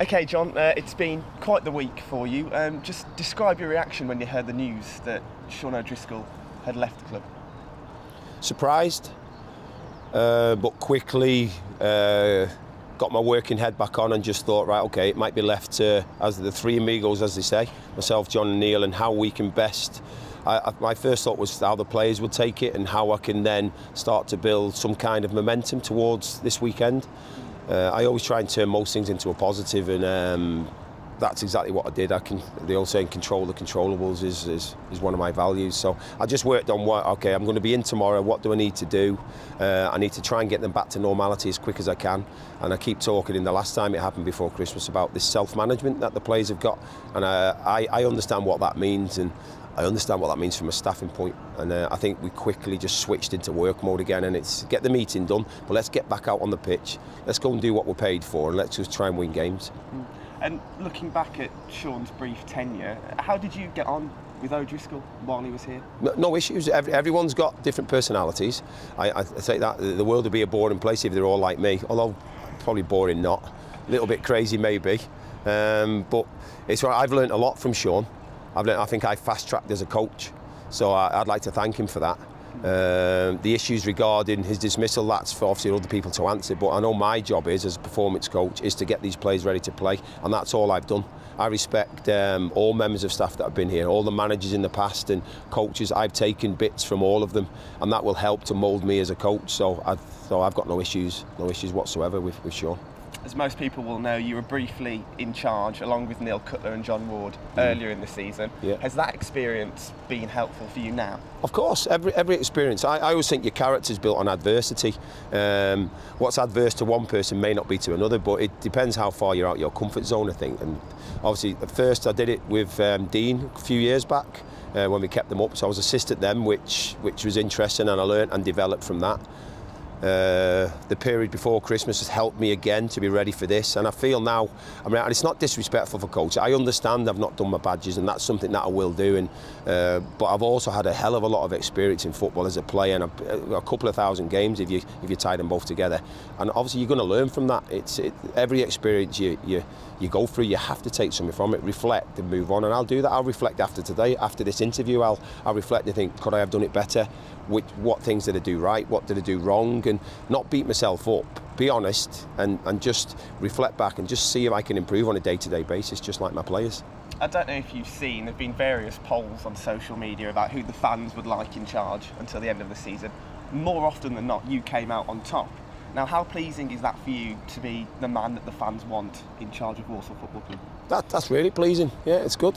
Okay, John, it's been quite the week for you. Just describe your reaction when you heard the news that Sean O'Driscoll had left the club. Surprised, but quickly got my working head back on and just thought, right, okay, it might be left to, as the three amigos, as they say, myself, John and Neil, and how we can best. My first thought was how the players would take it and how I can then start to build some kind of momentum towards this weekend. I always try and turn most things into a positive, and that's exactly what I did. The old saying, control the controllables is one of my values. So I just worked on okay, I'm going to be in tomorrow, what do I need to do? I need to try and get them back to normality as quick as I can. And I keep talking, in the last time it happened before Christmas, about this self-management that the players have got. And I understand what that means, and I understand what that means from a staffing point. And I think we quickly just switched into work mode again, and it's get the meeting done, but let's get back out on the pitch. Let's go and do what we're paid for, and let's just try and win games. And looking back at Sean's brief tenure, how did you get on with O'Driscoll while he was here? No issues. Everyone's got different personalities. I say that the world would be a boring place if they're all like me, although probably boring not. A little bit crazy maybe. But it's right. I've learned a lot from Sean. I think I fast-tracked as a coach, so I'd like to thank him for that. The issues regarding his dismissal, that's for obviously other people to answer, but I know my job is, as a performance coach, is to get these players ready to play, and that's all I've done. I respect all members of staff that have been here, all the managers in the past and coaches. I've taken bits from all of them, and that will help to mould me as a coach, so I've got no issues whatsoever with Sean. As most people will know, you were briefly in charge, along with Neil Cutler and John Ward, earlier in the season. Yeah. Has that experience been helpful for you now? Of course, every experience. I always think your character's built on adversity. What's adverse to one person may not be to another, but it depends how far you're out your comfort zone, I think. And obviously, at first I did it with Dean a few years back when we kept them up. So I was assistant then, which was interesting, and I learnt and developed from that. The period before Christmas has helped me again to be ready for this, and I feel now, and it's not disrespectful for coach, I understand I've not done my badges, and that's something that I will do, and but I've also had a hell of a lot of experience in football as a player, and a couple of thousand games if you tie them both together, and obviously you're going to learn from that. Every experience you go through, you have to take something from it, reflect and move on, and I'll do that. I'll reflect after today, after this interview. I'll reflect and think, could I have done it better? What things did I do right? What did I do wrong? And not beat myself up. Be honest and just reflect back and just see if I can improve on a day-to-day basis, just like my players. I don't know if you've seen, there have been various polls on social media about who the fans would like in charge until the end of the season. More often than not, you came out on top. Now, how pleasing is that for you to be the man that the fans want in charge of Walsall Football Club? That's really pleasing. Yeah, it's good.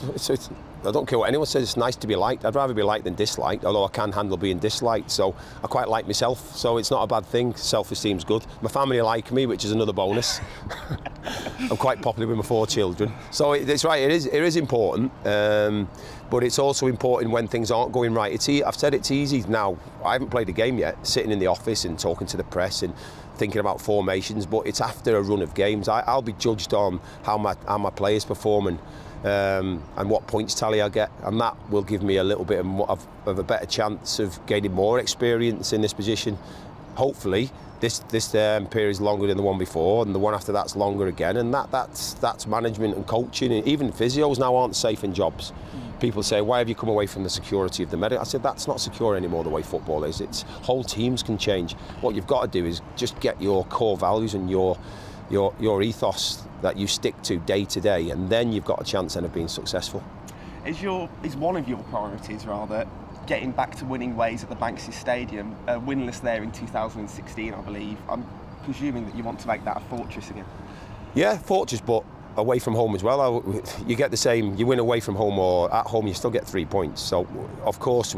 I don't care what anyone says. It's nice to be liked. I'd rather be liked than disliked, although I can handle being disliked. So I quite like myself. So it's not a bad thing. Self-esteem's good. My family like me, which is another bonus. I'm quite popular with my 4 children. So it's right. It is important. But it's also important when things aren't going right. I've said it's easy now. I haven't played a game yet, sitting in the office and talking to the press and thinking about formations, but it's after a run of games. I'll be judged on how my players perform and what points tally I get, and that will give me a little bit of a better chance of gaining more experience in this position. Hopefully, this period is longer than the one before, and the one after that's longer again, and that's management and coaching. And even physios now aren't safe in jobs. People say, why have you come away from the security of the medic? I said, that's not secure anymore the way football is. It's whole teams can change. What you've got to do is just get your core values and your ethos that you stick to day, and then you've got a chance then of being successful. Is one of your priorities rather getting back to winning ways at the Banks's Stadium, winless there in 2016, I believe? I'm presuming that you want to make that a fortress again. Yeah, fortress, but away from home as well. You get the same, you win away from home or at home, you still get 3 points. So of course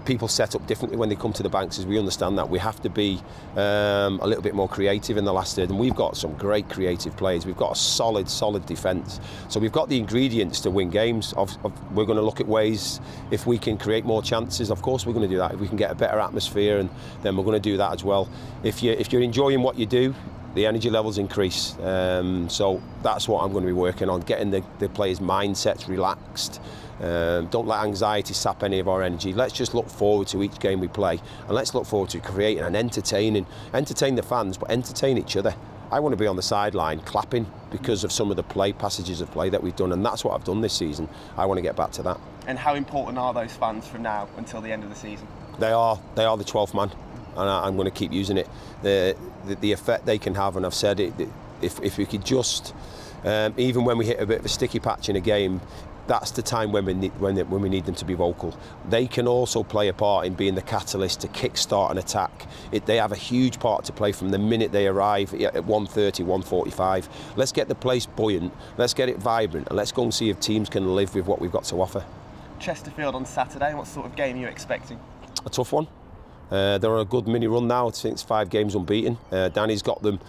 people set up differently when they come to the Banks, as we understand that. We have to be a little bit more creative in the last third, and we've got some great creative players. We've got a solid defence, so we've got the ingredients to win games. We're going to look at ways, if we can create more chances, of course we're going to do that. If we can get a better atmosphere, and then we're going to do that as well. If you're enjoying what you do, the energy levels increase. So that's what I'm going to be working on, getting the players' mindsets relaxed. Don't let anxiety sap any of our energy. Let's just look forward to each game we play, and let's look forward to creating and entertain the fans, but entertain each other. I want to be on the sideline clapping because of some of the passages of play that we've done, and that's what I've done this season. I want to get back to that. And how important are those fans from now until the end of the season? They are the 12th man, and I'm going to keep using it. The effect they can have, and I've said it, if we could just, even when we hit a bit of a sticky patch in a game, that's the time when we need them to be vocal. They can also play a part in being the catalyst to kick-start an attack. They have a huge part to play from the minute they arrive at 1:30, 1:45. Let's get the place buoyant, let's get it vibrant, and let's go and see if teams can live with what we've got to offer. Chesterfield on Saturday, what sort of game are you expecting? A tough one. They're on a good mini run now. I think it's 5 games unbeaten. Danny's got them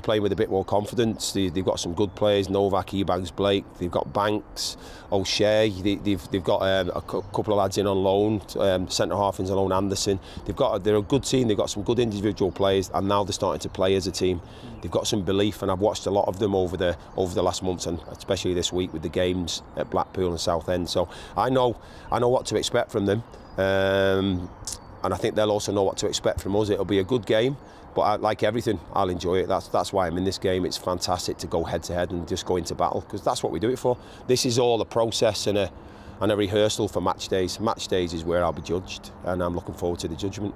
playing with a bit more confidence. They've got some good players: Novak, Ebags, Blake. They've got Banks, O'Shea. They've got a couple of lads in on loan. Centre half in on loan, Anderson. They're a good team. They've got some good individual players, and now they're starting to play as a team. They've got some belief, and I've watched a lot of them over the last months, and especially this week with the games at Blackpool and Southend. So I know what to expect from them. And I think they'll also know what to expect from us. It'll be a good game, but like everything, I'll enjoy it. That's why I'm in this game. It's fantastic to go head to head and just go into battle, because that's what we do it for. This is all a process and a rehearsal for match days. Match days is where I'll be judged, and I'm looking forward to the judgment.